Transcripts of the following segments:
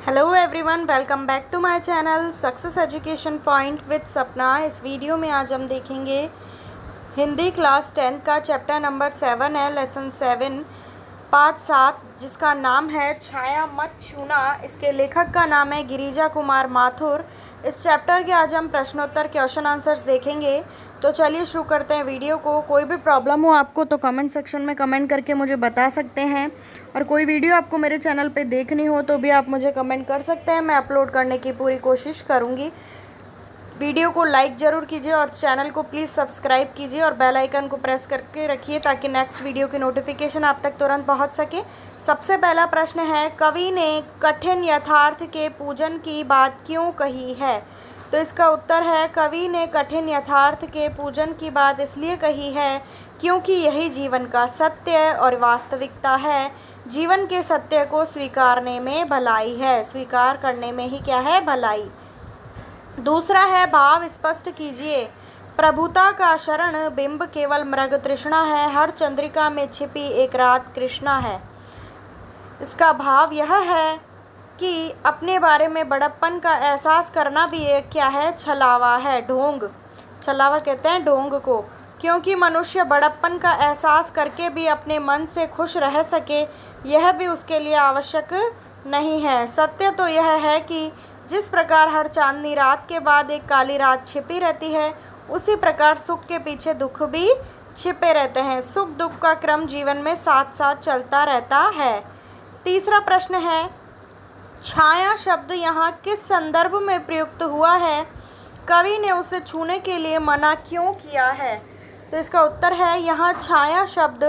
Hello everyone, welcome back to my channel success education point with Sapna. इस video में आज हम देखेंगे हिंदी क्लास 10 का चैप्टर नंबर 7 है, लेसन 7 पार्ट 7, जिसका नाम है छाया मत छूना। इसके लेखक का नाम है गिरिजा कुमार माथुर। इस चैप्टर के आज हम प्रश्नोत्तर क्वेश्चन आंसर्स देखेंगे। तो चलिए शुरू करते हैं वीडियो को। कोई भी प्रॉब्लम हो आपको तो कमेंट सेक्शन में कमेंट करके मुझे बता सकते हैं, और कोई वीडियो आपको मेरे चैनल पे देखनी हो तो भी आप मुझे कमेंट कर सकते हैं। मैं अपलोड करने की पूरी कोशिश करूँगी। वीडियो को लाइक ज़रूर कीजिए और चैनल को प्लीज़ सब्सक्राइब कीजिए और बेल आइकन को प्रेस करके रखिए ताकि नेक्स्ट वीडियो की नोटिफिकेशन आप तक तुरंत पहुंच सके। सबसे पहला प्रश्न है, कवि ने कठिन यथार्थ के पूजन की बात क्यों कही है? तो इसका उत्तर है, कवि ने कठिन यथार्थ के पूजन की बात इसलिए कही है क्योंकि यही जीवन का सत्य और वास्तविकता है। जीवन के सत्य को स्वीकारने में भलाई है, स्वीकार करने में ही क्या है? भलाई। दूसरा है, भाव स्पष्ट कीजिए। प्रभुता का शरण बिंब केवल मृग तृष्णा है, हर चंद्रिका में छिपी एक रात कृष्णा है। इसका भाव यह है कि अपने बारे में बड़प्पन का एहसास करना भी एक क्या है? छलावा है, ढोंग। छलावा कहते हैं ढोंग को, क्योंकि मनुष्य बड़प्पन का एहसास करके भी अपने मन से खुश रह सके, यह भी उसके लिए आवश्यक नहीं है। सत्य तो यह है कि जिस प्रकार हर चांदनी रात के बाद एक काली रात छिपी रहती है, उसी प्रकार सुख के पीछे दुख भी छिपे रहते हैं। सुख दुख का क्रम जीवन में साथ साथ चलता रहता है। तीसरा प्रश्न है, छाया शब्द यहाँ किस संदर्भ में प्रयुक्त हुआ है? कवि ने उसे छूने के लिए मना क्यों किया है? तो इसका उत्तर है, यहाँ छाया शब्द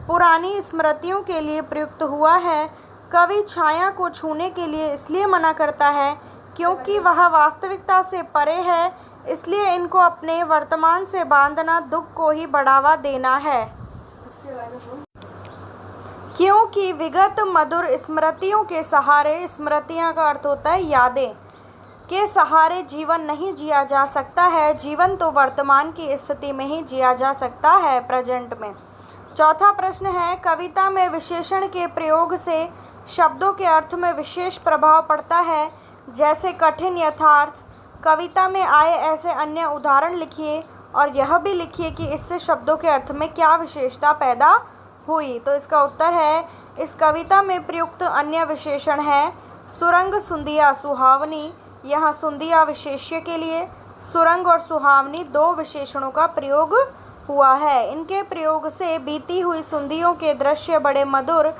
पुरानी स्मृतियों के लिए प्रयुक्त हुआ है। कवि छाया को छूने के लिए इसलिए मना करता है क्योंकि वह वास्तविकता से परे है, इसलिए इनको अपने वर्तमान से बांधना दुख को ही बढ़ावा देना है। क्योंकि विगत मधुर स्मृतियों के सहारे, स्मृतियां का अर्थ होता है यादें, के सहारे जीवन नहीं जिया जा सकता है। जीवन तो वर्तमान की स्थिति में ही जिया जा सकता है, प्रेजेंट में। चौथा प्रश्न है, कविता में विशेषण के प्रयोग से शब्दों के अर्थ में विशेष प्रभाव पड़ता है, जैसे कठिन यथार्थ। कविता में आए ऐसे अन्य उदाहरण लिखिए और यह भी लिखिए कि इससे शब्दों के अर्थ में क्या विशेषता पैदा हुई। तो इसका उत्तर है, इस कविता में प्रयुक्त अन्य विशेषण है सुरंग, सुंदिया, सुहावनी। यहाँ सुंदिया विशेष्य के लिए, सुरंग और सुहावनी दो विशेषणों का प्रयोग हुआ है। इनके प्रयोग से बीती हुई सुंदियों के दृश्य बड़े मधुर,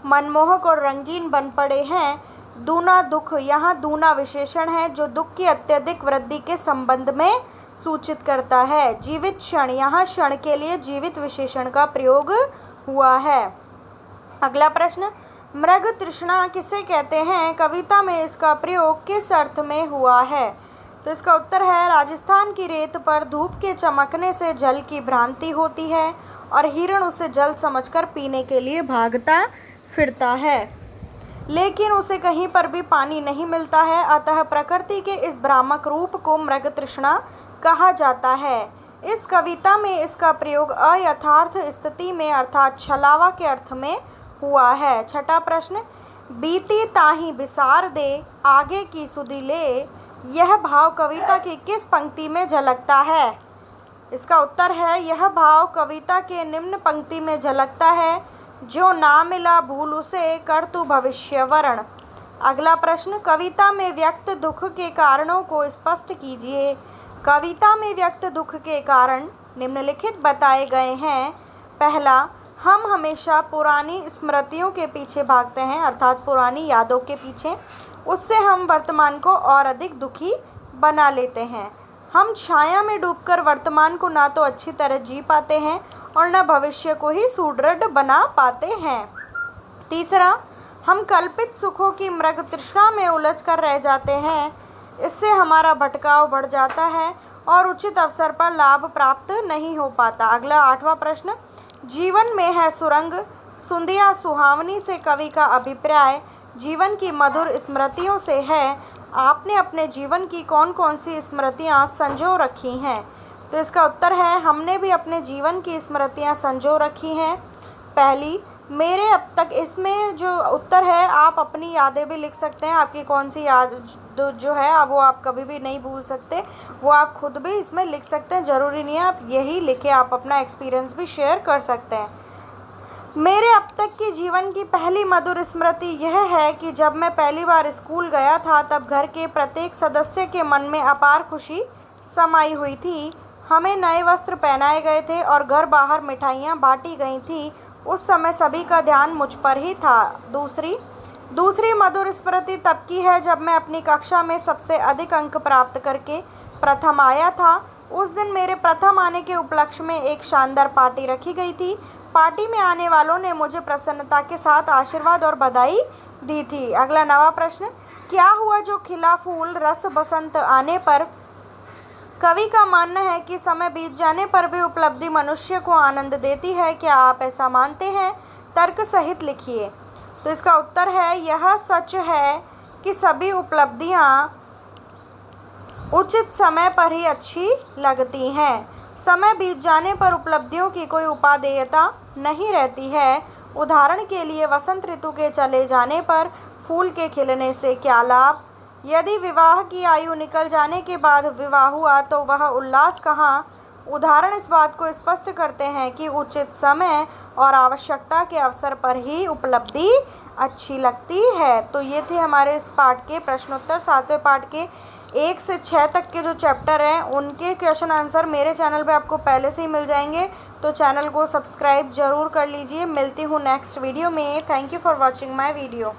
मनमोहक और रंगीन बन पड़े हैं। दूना दुख, यहाँ दूना विशेषण है जो दुख की अत्यधिक वृद्धि के संबंध में सूचित करता है। जीवित क्षण, यहाँ क्षण के लिए जीवित विशेषण का प्रयोग हुआ है। अगला प्रश्न, मृग तृष्णा किसे कहते हैं? कविता में इसका प्रयोग किस अर्थ में हुआ है? तो इसका उत्तर है, राजस्थान की रेत पर धूप के चमकने से जल की भ्रांति होती है और हिरण उसे जल समझकर पीने के लिए भागता फिरता है, लेकिन उसे कहीं पर भी पानी नहीं मिलता है। अतः प्रकृति के इस भ्रामक रूप को मृग तृष्णा कहा जाता है। इस कविता में इसका प्रयोग अयथार्थ स्थिति में अर्थात छलावा के अर्थ में हुआ है। छठा प्रश्न, बीती ताही बिसार दे, आगे की सुधि ले, यह भाव कविता की किस पंक्ति में झलकता है? इसका उत्तर है, यह भाव कविता के निम्न पंक्ति में झलकता है, जो ना मिला भूल उसे कर तू भविष्य वर्ण। अगला प्रश्न, कविता में व्यक्त दुख के कारणों को स्पष्ट कीजिए। कविता में व्यक्त दुख के कारण निम्नलिखित बताए गए हैं। पहला, हम हमेशा पुरानी स्मृतियों के पीछे भागते हैं, अर्थात पुरानी यादों के पीछे। उससे हम वर्तमान को और अधिक दुखी बना लेते हैं। हम छाया में डूबकर वर्तमान को ना तो अच्छी तरह जी पाते हैं और न भविष्य को ही सुदृढ़ बना पाते हैं। तीसरा, हम कल्पित सुखों की मृग तृष्णा में उलझ कर रह जाते हैं। इससे हमारा भटकाव बढ़ जाता है और उचित अवसर पर लाभ प्राप्त नहीं हो पाता। अगला आठवां प्रश्न, जीवन में है सुरंग, सुंदिया, सुहावनी से कवि का अभिप्राय जीवन की मधुर स्मृतियों से है। आपने अपने जीवन की कौन कौन सी स्मृतियाँ संजो रखी हैं? तो इसका उत्तर है, हमने भी अपने जीवन की स्मृतियाँ संजो रखी हैं। पहली, मेरे अब तक इसमें जो उत्तर है, आप अपनी यादें भी लिख सकते हैं। आपकी कौन सी याद जो है वो आप कभी भी नहीं भूल सकते, वो आप खुद भी इसमें लिख सकते हैं। ज़रूरी नहीं है आप यही लिखें, आप अपना एक्सपीरियंस भी शेयर कर सकते हैं। मेरे अब तक के जीवन की पहली मधुर स्मृति यह है कि जब मैं पहली बार स्कूल गया था, तब घर के प्रत्येक सदस्य के मन में अपार खुशी समाई हुई थी। हमें नए वस्त्र पहनाए गए थे और घर बाहर मिठाइयाँ बांटी गई थी। उस समय सभी का ध्यान मुझ पर ही था। दूसरी मधुर स्मृति तब की है जब मैं अपनी कक्षा में सबसे अधिक अंक प्राप्त करके प्रथम आया था। उस दिन मेरे प्रथम आने के उपलक्ष्य में एक शानदार पार्टी रखी गई थी। पार्टी में आने वालों ने मुझे प्रसन्नता के साथ आशीर्वाद और बधाई दी थी। अगला नवा प्रश्न, क्या हुआ जो खिला फूल रस बसंत आने पर? कवि का मानना है कि समय बीत जाने पर भी उपलब्धि मनुष्य को आनंद देती है। क्या आप ऐसा मानते हैं? तर्क सहित लिखिए। तो इसका उत्तर है, यह सच है कि सभी उपलब्धियां उचित समय पर ही अच्छी लगती हैं। समय बीत जाने पर उपलब्धियों की कोई उपादेयता नहीं रहती है। उदाहरण के लिए वसंत ऋतु के चले जाने पर फूल के खिलने से क्या लाभ? यदि विवाह की आयु निकल जाने के बाद विवाह हुआ तो वह उल्लास कहाँ? उदाहरण इस बात को स्पष्ट करते हैं कि उचित समय और आवश्यकता के अवसर पर ही उपलब्धि अच्छी लगती है। तो ये थे हमारे इस पाठ के प्रश्नोत्तर। 7वें पाठ के 1 से 6 तक के जो चैप्टर हैं उनके क्वेश्चन आंसर मेरे चैनल पे आपको पहले से ही मिल जाएंगे, तो चैनल को सब्सक्राइब ज़रूर कर लीजिए। मिलती हूँ नेक्स्ट वीडियो में। Thank you for watching my video.